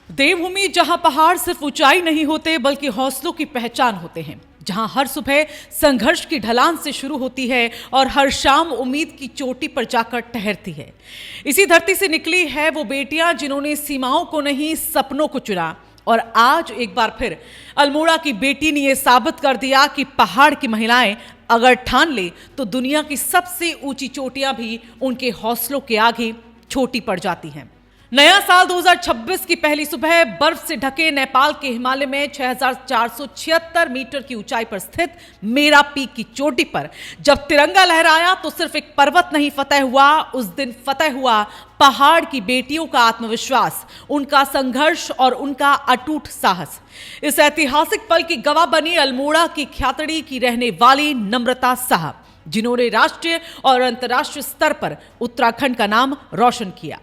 देवभूमि, जहां पहाड़ सिर्फ ऊंचाई नहीं होते बल्कि हौसलों की पहचान होते हैं, जहां हर सुबह संघर्ष की ढलान से शुरू होती है और हर शाम उम्मीद की चोटी पर जाकर ठहरती है। इसी धरती से निकली है वो बेटियां जिन्होंने सीमाओं को नहीं, सपनों को चुना। और आज एक बार फिर अल्मोड़ा की बेटी ने यह साबित कर दिया कि पहाड़ की महिलाएं अगर ठान ले तो दुनिया की सबसे ऊंची चोटियां भी उनके हौसलों के आगे छोटी पड़ जाती हैं। नया साल 2026 की पहली सुबह बर्फ से ढके नेपाल के हिमालय में 6476 मीटर की ऊंचाई पर स्थित मेरा पीक की चोटी पर जब तिरंगा लहराया तो सिर्फ एक पर्वत नहीं फतेह हुआ, उस दिन फतेह हुआ पहाड़ की बेटियों का आत्मविश्वास, उनका संघर्ष और उनका अटूट साहस। इस ऐतिहासिक पल की गवाह बनी अल्मोड़ा की ख्यातड़ी की रहने वाली नम्रता साहा, जिन्होंने राष्ट्रीय और अंतर्राष्ट्रीय स्तर पर उत्तराखंड का नाम रोशन किया।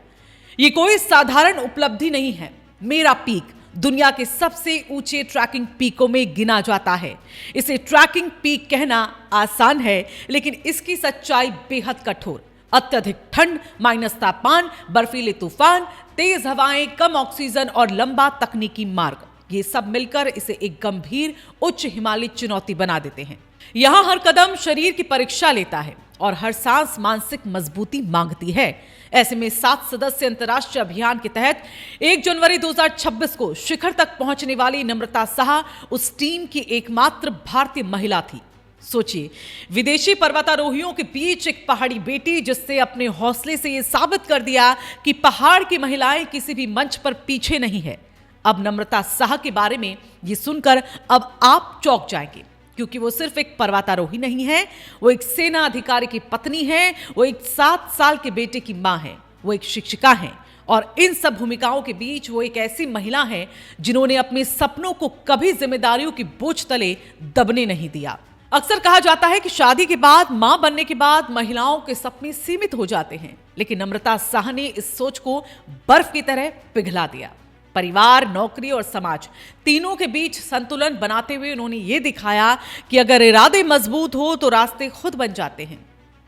ये कोई साधारण उपलब्धि नहीं है। मेरा पीक दुनिया के सबसे ऊंचे ट्रैकिंग पीकों में गिना जाता है। इसे ट्रैकिंग पीक कहना आसान है, लेकिन इसकी सच्चाई बेहद कठोर। अत्यधिक ठंड, माइनस तापमान, बर्फीले तूफान, तेज हवाएं, कम ऑक्सीजन और लंबा तकनीकी मार्ग, ये सब मिलकर इसे एक गंभीर उच्च हिमालयी चुनौती बना देते हैं। यहां हर कदम शरीर की परीक्षा लेता है और हर सांस मानसिक मजबूती मांगती है। ऐसे में 7 सदस्य अंतर्राष्ट्रीय अभियान के तहत 1 जनवरी 2026 को शिखर तक पहुंचने वाली नम्रता साहा उस टीम की एकमात्र भारतीय महिला थी। सोचिए, विदेशी पर्वतारोहियों के बीच एक पहाड़ी बेटी जिससे अपने हौसले से यह साबित कर दिया कि पहाड़ की महिलाएं किसी भी मंच पर पीछे नहीं है। अब नम्रता साहा के बारे में ये सुनकर अब आप चौंक जाएंगे, क्योंकि वो सिर्फ एक पर्वतारोही नहीं है, वो एक सेना अधिकारी की पत्नी है, वो एक 7 साल के बेटे की मां है, वो एक शिक्षिका है और इन सब भूमिकाओं के बीच वो एक ऐसी महिला है जिन्होंने अपने सपनों को कभी जिम्मेदारियों की बोझ तले दबने नहीं दिया। अक्सर कहा जाता है कि शादी के बाद, मां बनने के बाद महिलाओं के सपने सीमित हो जाते हैं, लेकिन नम्रता साहा ने इस सोच को बर्फ की तरह पिघला दिया। परिवार, नौकरी और समाज तीनों के बीच संतुलन बनाते हुए उन्होंने ये दिखाया कि अगर इरादे मजबूत हो तो रास्ते खुद बन जाते हैं।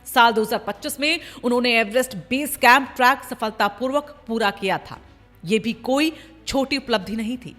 साल 2025 में उन्होंने एवरेस्ट बेस कैंप ट्रैक सफलतापूर्वक पूरा किया था। ये भी कोई छोटी उपलब्धि नहीं थी।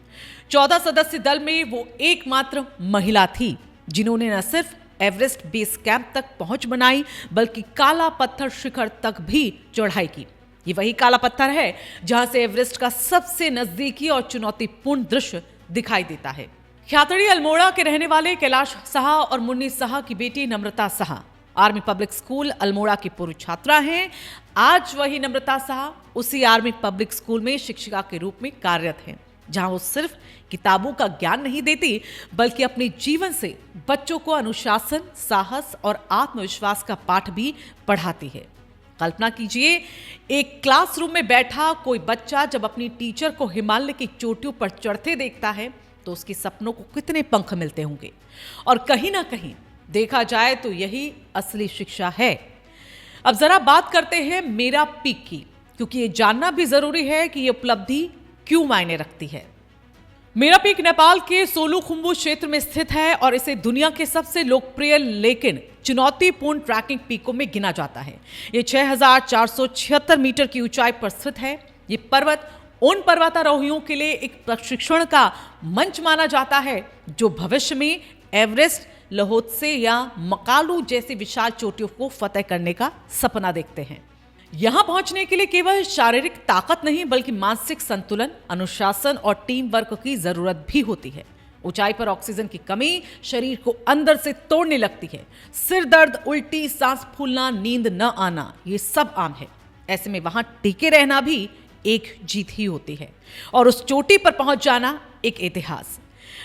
14 सदस्य दल में वो एकमात्र महिला थी जिन्होंने न सिर्फ एवरेस्ट बेस कैंप तक पहुंच बनाई बल्कि काला पत्थर शिखर तक भी चढ़ाई की। ये वही काला पत्थर है जहां से एवरेस्ट का सबसे नजदीकी और चुनौतीपूर्ण दृश्य दिखाई देता है। ख्यातड़ी अल्मोड़ा के रहने वाले कैलाश साहा और मुन्नी साहा की बेटी Namrata Saha army public school Almora की पूर्व छात्रा हैं। आज वही नम्रता साहा उसी आर्मी पब्लिक स्कूल में शिक्षिका के रूप में कार्यरत हैं, जहां वो सिर्फ किताबों का ज्ञान नहीं देती बल्कि अपने जीवन से बच्चों को अनुशासन, साहस और आत्मविश्वास का पाठ भी पढ़ाती है। कल्पना कीजिए, एक क्लासरूम में बैठा कोई बच्चा जब अपनी टीचर को हिमालय की चोटियों पर चढ़ते देखता है तो उसके सपनों को कितने पंख मिलते होंगे। और कहीं ना कहीं देखा जाए तो यही असली शिक्षा है। अब जरा बात करते हैं मेरा पीक की, क्योंकि ये जानना भी जरूरी है कि ये उपलब्धि क्यों मायने रखती है। मेरा पीक नेपाल के सोलुखुम्बु क्षेत्र में स्थित है और इसे दुनिया के सबसे लोकप्रिय लेकिन चुनौतीपूर्ण ट्रैकिंग पीकों में गिना जाता है। ये 6476 मीटर की ऊंचाई पर स्थित है। ये पर्वत उन पर्वतारोहियों के लिए एक प्रशिक्षण का मंच माना जाता है जो भविष्य में एवरेस्ट, लहोत्से या मकालू जैसी विशाल चोटियों को फतेह करने का सपना देखते हैं। यहां पहुंचने के लिए केवल शारीरिक ताकत नहीं बल्कि मानसिक संतुलन, अनुशासन और टीम वर्क की जरूरत भी होती है। ऊंचाई पर ऑक्सीजन की कमी शरीर को अंदर से तोड़ने लगती है। सिर दर्द, उल्टी, सांस फूलना, नींद न आना, ये सब आम है। ऐसे में वहां टिके रहना भी एक जीत ही होती है और उस चोटी पर पहुंच जाना एक इतिहास।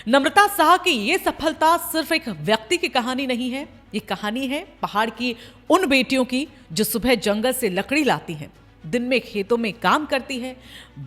नम्रता साहा की यह सफलता सिर्फ एक व्यक्ति की कहानी नहीं है, ये कहानी है पहाड़ की उन बेटियों की जो सुबह जंगल से लकड़ी लाती हैं, दिन में खेतों में काम करती है,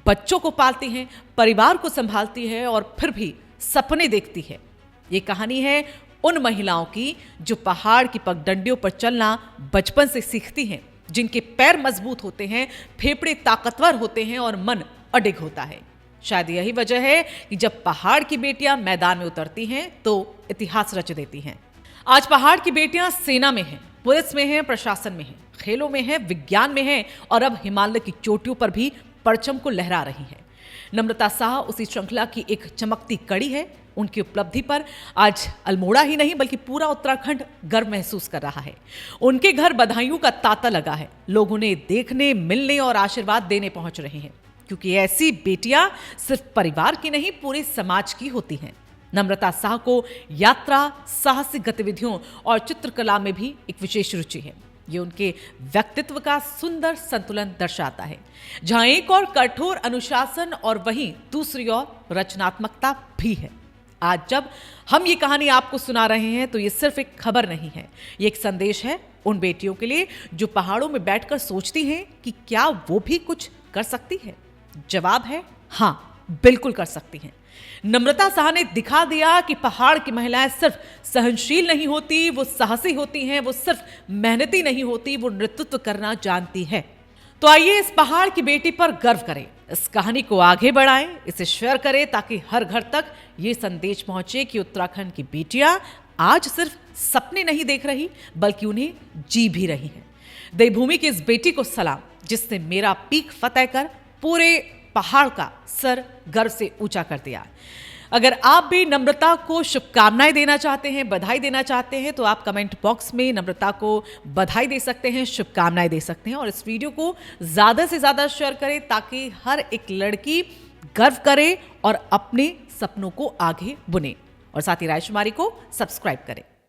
बच्चों को पालती हैं, परिवार को संभालती है और फिर भी सपने देखती है। ये कहानी है उन महिलाओं की जो पहाड़ की पगडंडियों पर चलना बचपन से सीखती हैं, जिनके पैर मजबूत होते हैं, फेफड़े ताकतवर होते हैं और मन अडिग होता है। शायद यही वजह है कि जब पहाड़ की बेटियां मैदान में उतरती हैं तो इतिहास रच देती हैं। आज पहाड़ की बेटियां सेना में हैं, पुलिस में हैं, प्रशासन में हैं, खेलों में हैं, विज्ञान में हैं और अब हिमालय की चोटियों पर भी परचम को लहरा रही हैं। नम्रता शाह उसी श्रृंखला की एक चमकती कड़ी है। उनकी उपलब्धि पर आज अल्मोड़ा ही नहीं बल्कि पूरा उत्तराखंड गर्व महसूस कर रहा है। उनके घर बधाइयों का तांता लगा है। लोग उन्हें देखने, मिलने और आशीर्वाद देने पहुंच रहे हैं, क्योंकि ऐसी बेटियां सिर्फ परिवार की नहीं पूरे समाज की होती हैं। नम्रता शाह को यात्रा, साहसिक गतिविधियों और चित्रकला में भी एक विशेष रुचि है। ये उनके व्यक्तित्व का सुंदर संतुलन दर्शाता है, जहां एक और कठोर अनुशासन और वहीं दूसरी ओर रचनात्मकता भी है। आज जब हम ये कहानी आपको सुना रहे हैं तो ये सिर्फ एक खबर नहीं है, ये एक संदेश है उन बेटियों के लिए जो पहाड़ों में बैठकर सोचती हैं कि क्या वो भी कुछ कर सकती है। जवाब है हाँ, बिल्कुल कर सकती हैं। नम्रता शाह ने दिखा दिया कि पहाड़ की महिलाएं सिर्फ सहनशील नहीं होती, वो साहसी होती हैं। वो सिर्फ मेहनती नहीं होती, वो नेतृत्व करना जानती है। तो आइए इस पहाड़ की बेटी पर गर्व करें, इस कहानी को आगे बढ़ाएं, इसे शेयर करें ताकि हर घर तक ये संदेश पहुंचे कि उत्तराखंड की बेटियां आज सिर्फ सपने नहीं देख रही बल्कि उन्हें जी भी रही हैं। देवभूमि की इस बेटी को सलाम, जिसने मेरा पीक फतेह कर पूरे पहाड़ का सर गर्व से ऊंचा कर दिया। अगर आप भी नम्रता को शुभकामनाएं देना चाहते हैं, बधाई देना चाहते हैं, तो आप कमेंट बॉक्स में नम्रता को बधाई दे सकते हैं, शुभकामनाएं दे सकते हैं और इस वीडियो को ज्यादा से ज्यादा शेयर करें ताकि हर एक लड़की गर्व करे और अपने सपनों को आगे बुने। और साथ ही रायशुमारी को सब्सक्राइब करें।